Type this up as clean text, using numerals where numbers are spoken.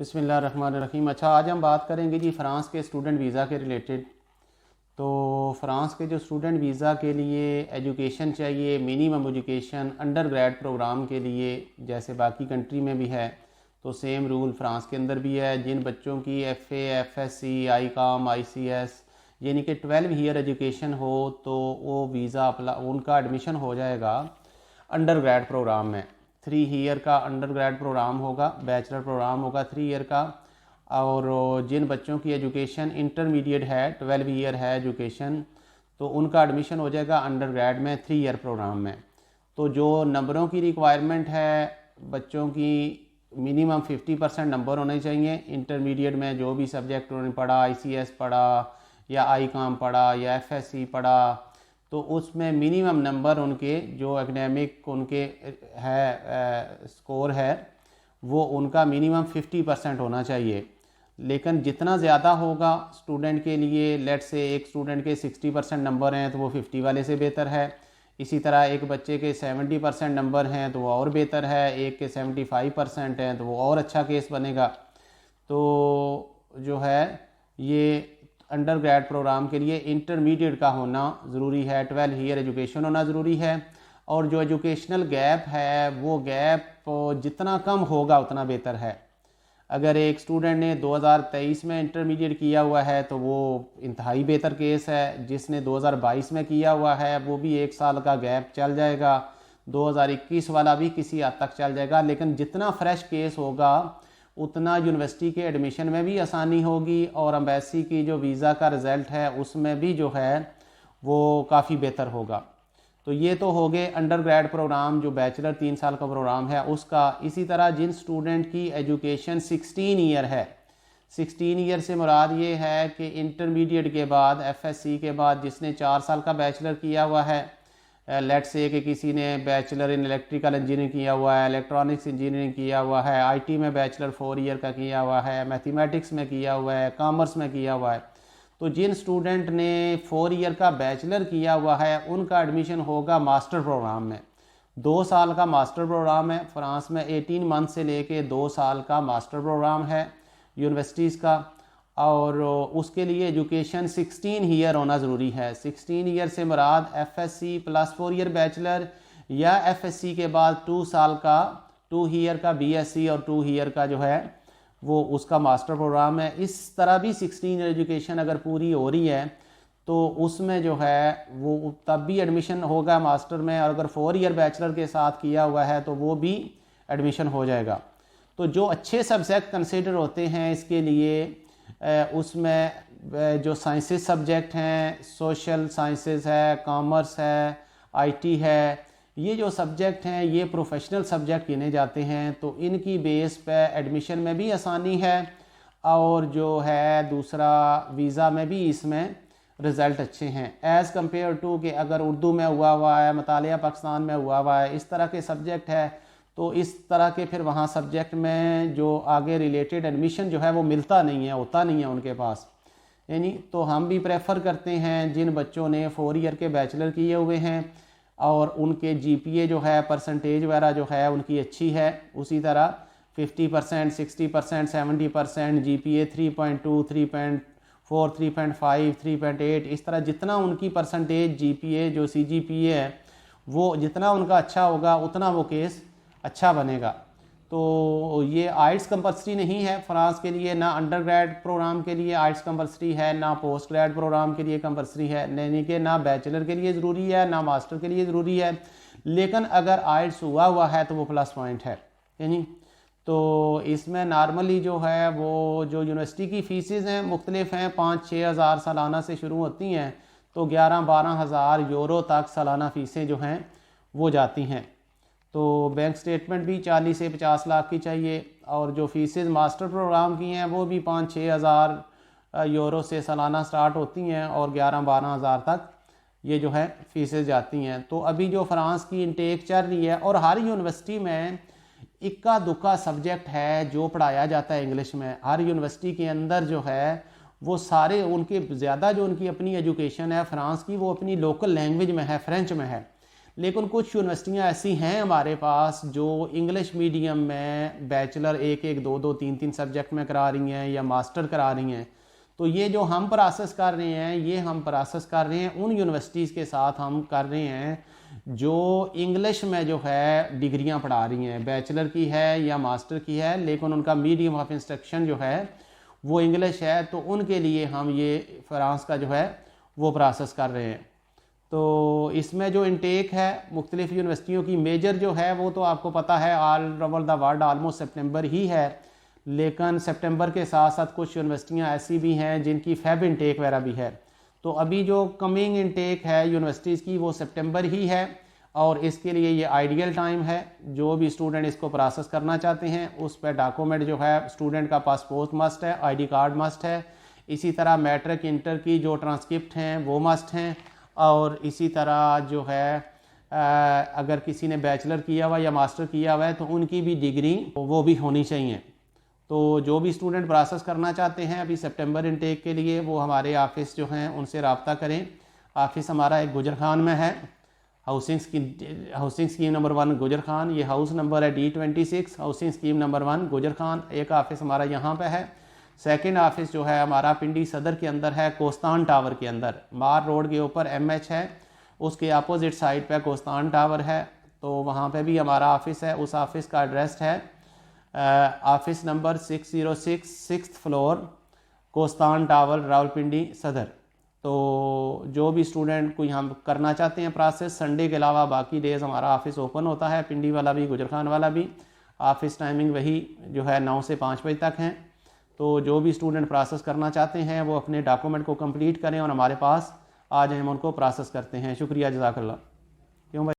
बिस्मिल्लाहिर्रहमानिर्रहीम। अच्छा, आज हम बात करेंगे जी फ़्रांस के स्टूडेंट वीज़ा के रिलेटेड। तो फ़्रांस के जो स्टूडेंट वीज़ा के लिए एजुकेशन चाहिए, minimum education undergrad program के लिए जैसे बाकी कंट्री में भी है, तो सेम रूल फ़्रांस के अंदर भी है। जिन बच्चों की FA, FSC, ICOM, ICS यानी कि 12 ईयर एजुकेशन हो तो वो वीज़ा उनका एडमिशन हो जाएगा अंडर ग्रेड प्रोग्राम में। 3 ईयर का अंडर ग्रेड प्रोग्राम होगा, बैचलर प्रोग्राम होगा 3 ईयर का। और जिन बच्चों की एजुकेशन इंटरमीडिएट है, 12 ईयर है एजुकेशन, तो उनका एडमिशन हो जाएगा अंडर ग्रेड में 3 ईयर प्रोग्राम में। तो जो नंबरों की रिक्वायरमेंट है, बच्चों की मिनिमम 50% नंबर होने चाहिए। इंटरमीडिएट में जो भी सब्जेक्ट उन्होंने पढ़ा, ICS पढ़ा या ICOM पढ़ा या FSC पढ़ा, तो उसमें मिनिमम नंबर उनके जो एकेडमिक उनके है स्कोर है वो उनका मिनिमम 50% होना चाहिए। लेकिन जितना ज़्यादा होगा स्टूडेंट के लिए, लेट से एक स्टूडेंट के 60% नंबर हैं तो वो 50 वाले से बेहतर है। इसी तरह एक बच्चे के 70% नंबर हैं तो वो और बेहतर है, एक के 75% हैं तो वो और अच्छा केस बनेगा। तो जो है ये अंडर ग्रेड प्रोग्राम के लिए इंटरमीडिएट का होना ज़रूरी है, 12 ईयर एजुकेशन होना ज़रूरी है। और जो एजुकेशनल गैप है वो गैप जितना कम होगा उतना बेहतर है। अगर एक स्टूडेंट ने 2023 में इंटरमीडिएट किया हुआ है तो वो इंतहाई बेहतर केस है। जिसने 2022 में किया हुआ है वो भी 1 साल का गैप चल जाएगा, 2021 वाला भी किसी हद तक चल जाएगा। लेकिन जितना फ्रेश केस होगा उतना यूनिवर्सिटी के एडमिशन में भी आसानी होगी और एम्बेसी की जो वीज़ा का रिज़ल्ट है उसमें भी जो है वो काफ़ी बेहतर होगा। तो ये तो हो गए अंडर ग्रेड प्रोग्राम, जो बैचलर 3 साल का प्रोग्राम है उसका। इसी तरह जिन स्टूडेंट की एजुकेशन 16 ईयर है, 16 ईयर से मुराद ये है कि इंटरमीडिएट के बाद, FSC के बाद जिसने 4 साल का बैचलर किया हुआ है, लेट से कि किसी ने बैचलर इन इलेक्ट्रिकल इंजीनियरिंग किया हुआ है, इलेक्ट्रॉनिक्स इंजीनियरिंग किया हुआ है, IT में बैचलर 4 ईयर का किया हुआ है, मैथमेटिक्स में किया हुआ है, कॉमर्स में किया हुआ है, तो जिन स्टूडेंट ने 4 ईयर का बैचलर किया हुआ है उनका एडमिशन होगा मास्टर प्रोग्राम में। 2 साल का मास्टर प्रोग्राम है फ्रांस में, 18 मंथ से लेके 2 साल का मास्टर प्रोग्राम है यूनिवर्सिटीज़ का। और उसके लिए एजुकेशन 16 ईयर होना ज़रूरी है। 16 ईयर से मुराद FSC प्लस 4 ईयर बैचलर या FSC के बाद 2 साल का 2 ईयर का BSc और 2 ईयर का जो है वो उसका मास्टर प्रोग्राम है। इस तरह भी 16 ईयर एजुकेशन अगर पूरी हो रही है तो उसमें जो है वो तब भी एडमिशन होगा मास्टर में, और अगर 4 ईयर बैचलर के साथ किया हुआ है तो वो भी एडमिशन हो जाएगा। तो जो अच्छे सब्जेक्ट कंसिडर होते हैं इसके लिए उसमें जो साइंसेस सब्जेक्ट हैं, सोशल साइंसेस है, कॉमर्स है, IT है, ये जो सब्जेक्ट हैं ये प्रोफेशनल सब्जेक्ट गिने जाते हैं। तो इनकी बेस पे एडमिशन में भी आसानी है और जो है दूसरा वीज़ा में भी इसमें रिज़ल्ट अच्छे हैं एज़ कम्पेयर टू कि अगर उर्दू में हुआ है, मुतालिया पाकिस्तान में हुआ है, इस तरह के सब्जेक्ट है तो इस तरह के फिर वहाँ सब्जेक्ट में जो आगे रिलेटेड एडमिशन जो है वो मिलता नहीं है, होता नहीं है उनके पास। यानी तो हम भी प्रेफर करते हैं जिन बच्चों ने 4 ईयर के बैचलर किए हुए हैं और उनके GPA जो है परसेंटेज वगैरह जो है उनकी अच्छी है, उसी तरह 50%, 60%, 70% GPA 3.2, 3.4, 3.5, 3.8, इस तरह जितना उनकी परसेंटेज GPA जो CGPA है वो जितना उनका अच्छा होगा उतना वो केस अच्छा बनेगा। तो ये आइट्स कंपल्सरी नहीं है फ्रांस के लिए, ना अंडर ग्रेड प्रोग्राम के लिए आइट्स कंपल्सरी है, ना पोस्ट ग्रेड प्रोग्राम के लिए कंपल्सरी है, यानी कि ना बैचलर के लिए ज़रूरी है ना मास्टर के लिए ज़रूरी है। लेकिन अगर आइट्स हुआ है तो वो प्लस पॉइंट है। यानी तो इसमें नॉर्मली जो है वो जो यूनिवर्सिटी की फ़ीसेस हैं मुख्तलिफ हैं, 5-6 हज़ार सालाना से शुरू होती हैं तो 11-12 हज़ार यूरो तक सालाना फ़ीसें जो हैं वो जाती हैं। तो बैंक स्टेटमेंट भी 40 से 50 लाख की चाहिए और जो फीसेस मास्टर प्रोग्राम की हैं वो भी 5-6 हज़ार यूरो से सालाना स्टार्ट होती हैं और 11-12 हज़ार तक ये जो है फीसेस जाती हैं। तो अभी जो फ्रांस की इंटेक चल रही है और हर यूनिवर्सिटी में इक्का दुक्का सब्जेक्ट है जो पढ़ाया जाता है इंग्लिश में। हर यूनिवर्सिटी के अंदर जो है वो सारे उनके ज़्यादा जो उनकी अपनी एजुकेशन है फ्रांस की वो अपनी लोकल लैंग्वेज में है, फ्रेंच में है। लेकिन कुछ यूनिवर्सिटियां ऐसी हैं हमारे पास जो इंग्लिश मीडियम में बैचलर 1-1, 2-2, 3-3 सब्जेक्ट में करा रही हैं या मास्टर करा रही हैं। तो ये जो हम प्रोसेस कर रहे हैं, ये हम प्रोसेस कर रहे हैं उन यूनिवर्सिटीज़ के साथ हम कर रहे हैं जो इंग्लिश में जो है डिग्रियां पढ़ा रही हैं, बैचलर की है या मास्टर की है, लेकिन उनका मीडियम ऑफ इंस्ट्रक्शन जो है वो इंग्लिश है। तो उनके लिए हम ये फ्रांस का जो है वो प्रोसेस कर रहे हैं। तो इसमें जो इनटेक है मुख्तलिफ़ यूनिवर्सिटियों की मेजर जो है वो तो आपको पता है all over the world almost सितंबर ही है, लेकिन सितंबर के साथ साथ कुछ यूनिवर्सिटियां ऐसी भी हैं जिनकी फेब इनटेक वगैरह भी है। तो अभी जो कमिंग इनटेक है यूनिवर्सिटीज़ की वो सितंबर ही है, और इसके लिए ये आइडियल टाइम है। जो भी स्टूडेंट इसको प्रोसेस करना चाहते हैं उस पर डॉक्यूमेंट जो है स्टूडेंट का पासपोर्ट मस्ट है, आईडी कार्ड मस्ट है, इसी तरह मैट्रिक इंटर की जो ट्रांसक्रिप्ट हैं वो मस्ट हैं, और इसी तरह जो है अगर किसी ने बैचलर किया हुआ या मास्टर किया हुआ है तो उनकी भी डिग्री वो भी होनी चाहिए। तो जो भी स्टूडेंट प्रोसेस करना चाहते हैं अभी सितंबर इनटेक के लिए वो हमारे ऑफिस जो हैं उनसे रब्ता करें। ऑफिस हमारा एक गुजर खान में है, हाउसिंग स्कीम नंबर 1 गुजर खान, ये हाउस नंबर है D26, हाउसिंग स्कीम नंबर 1 गुजर खान। एक ऑफिस हमारा यहाँ पे है। सेकंड ऑफिस जो है हमारा पिंडी सदर के अंदर है, कोस्तान टावर के अंदर, मार रोड के ऊपर MH है, उसके अपोजिट साइड पे कोस्तान टावर है। तो वहाँ पे भी हमारा ऑफिस है। उस ऑफिस का एड्रेस है ऑफिस नंबर 606, 6th फ्लोर, कोस्तान टावर, रावलपिंडी सदर। तो जो भी स्टूडेंट कोई हम करना चाहते हैं प्रोसेस, संडे के अलावा बाकी डेज़ हमारा ऑफिस ओपन होता है, पिंडी वाला भी गुजर खान वाला भी। ऑफिस टाइमिंग वही जो है 9 से 5 बजे तक हैं। तो जो भी स्टूडेंट प्रोसेस करना चाहते हैं वो अपने डॉक्यूमेंट को कंप्लीट करें और हमारे पास आ जाएं, हम उनको प्रोसेस करते हैं। शुक्रिया, जज़ाकल्लाह। क्यों भाई?